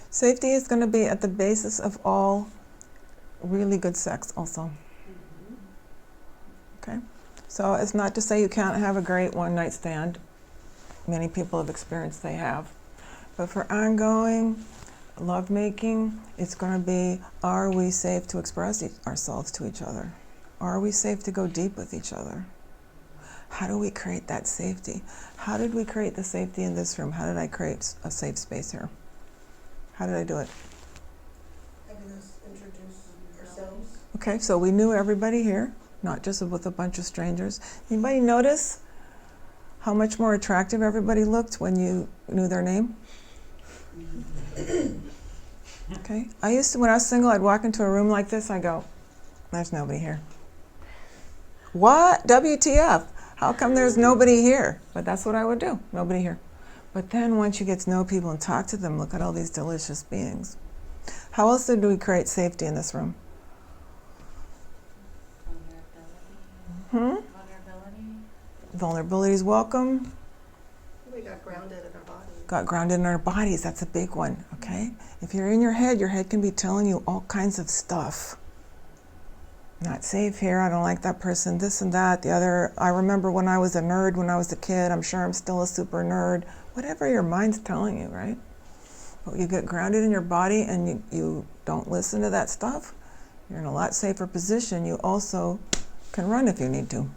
Safety is going to be at the basis of all really good sex also. Okay? So it's not to say you can't have a great one-night stand. Many people have experienced they have. But for ongoing lovemaking, it's going to be, are we safe to express ourselves to each other? Are we safe to go deep with each other? How do we create that safety? How did we create the safety in this room? How did I create a safe space here? How did I do it? Having us introduce ourselves. Okay, so we knew everybody here, not just with a bunch of strangers. Anybody notice how much more attractive everybody looked when you knew their name? Okay, I used to, when I was single, I'd walk into a room like this, I go, there's nobody here. What? WTF? How come there's nobody here? But that's what I would do, nobody here. But then once you get to know people and talk to them, look at all these delicious beings. How else do we create safety in this room? Vulnerability. Vulnerability is welcome. We got grounded in our bodies. Got grounded in our bodies, that's a big one, okay? If you're in your head can be telling you all kinds of stuff. Not safe here, I don't like that person, this and that, the other. I remember when I was a nerd when I was a kid, I'm sure I'm still a super nerd. Whatever your mind's telling you, right? But you get grounded in your body and you don't listen to that stuff, you're in a lot safer position. You also can run if you need to.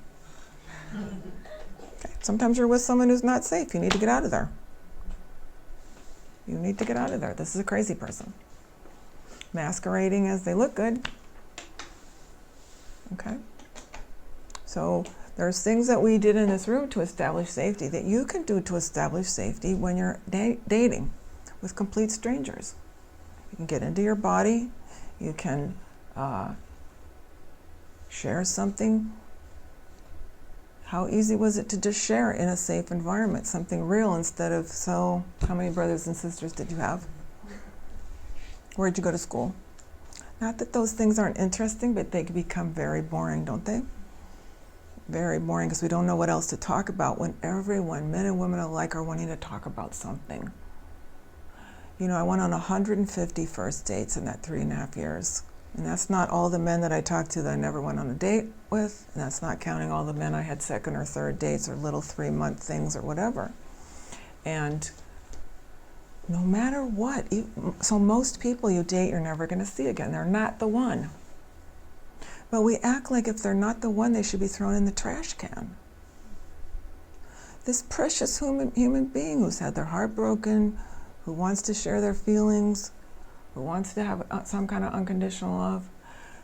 Okay. Sometimes you're with someone who's not safe, you need to get out of there. You need to get out of there. This is a crazy person. Masquerading as they look good. Okay? So there's things that we did in this room to establish safety that you can do to establish safety when you're dating with complete strangers. You can get into your body. You can share something. How easy was it to just share in a safe environment, something real instead of, so, how many brothers and sisters did you have? Where'd you go to school? Not that those things aren't interesting, but they can become very boring, don't they? Very boring, because we don't know what else to talk about when everyone, men and women alike, are wanting to talk about something. You know, I went on 150 first dates in that 3.5 years. And that's not all the men that I talked to that I never went on a date with, and that's not counting all the men I had second or third dates or little 3-month things or whatever. And no matter what, so most people you date you're never going to see again. They're not the one. But we act like if they're not the one, they should be thrown in the trash can. This precious human being who's had their heart broken, who wants to share their feelings, who wants to have some kind of unconditional love,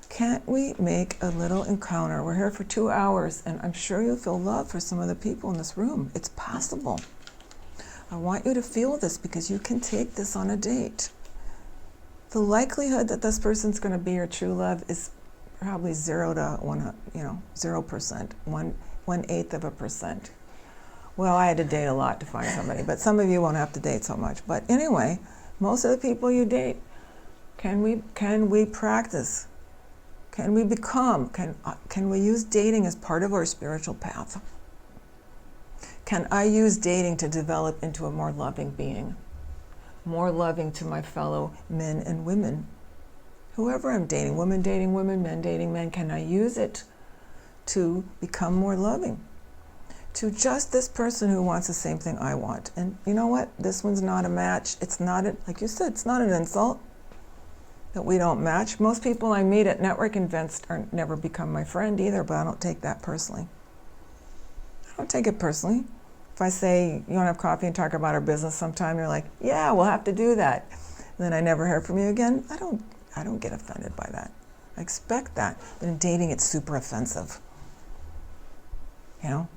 can't we make a little encounter? We're here for 2 hours, and I'm sure you'll feel love for some of the people in this room. It's possible. I want you to feel this because you can take this on a date. The likelihood that this person's going to be your true love is probably 0 to 1, 0%, 1/8%. Well, I had to date a lot to find somebody, but some of you won't have to date so much. But anyway, most of the people you date, can we practice? Can we become? Can we use dating as part of our spiritual path? Can I use dating to develop into a more loving being? More loving to my fellow men and women. Whoever I'm dating, women dating women, men dating men, can I use it to become more loving? To just this person who wants the same thing I want. And you know what? This one's not a match. It's not, like you said, it's not an insult that we don't match. Most people I meet at networking events never become my friend either, but I don't take that personally. I don't take it personally. If I say, you want to have coffee and talk about our business sometime, you're like, yeah, we'll have to do that. And then I never hear from you again. I don't get offended by that. I expect that. But in dating, it's super offensive. You know?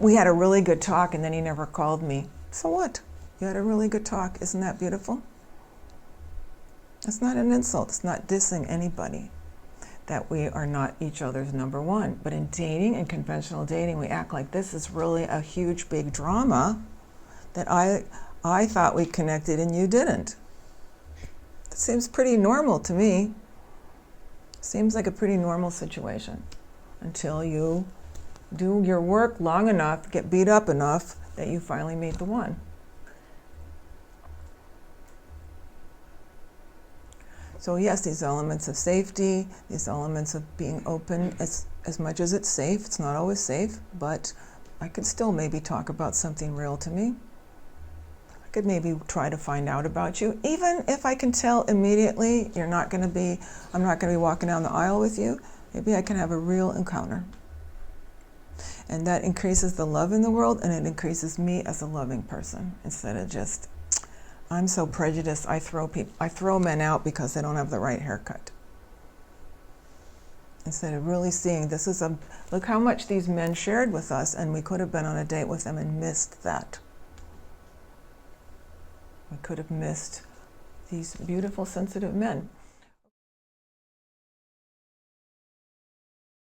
We had a really good talk and then he never called me. So what? You had a really good talk. Isn't that beautiful? It's not an insult. It's not dissing anybody that we are not each other's number one. But in dating, in conventional dating, we act like this is really a huge, big drama that I thought we connected and you didn't. It seems pretty normal to me. Seems like a pretty normal situation until you do your work long enough, get beat up enough that you finally meet the one. So yes, these elements of safety, these elements of being open, as much as it's safe, it's not always safe, but I could still maybe talk about something real to me. I could maybe try to find out about you, even if I can tell immediately I'm not going to be walking down the aisle with you. Maybe I can have a real encounter. And that increases the love in the world, and it increases me as a loving person, instead of just, I'm so prejudiced, I throw men out because they don't have the right haircut. Instead of really seeing, look how much these men shared with us, and we could have been on a date with them and missed that. We could have missed these beautiful, sensitive men.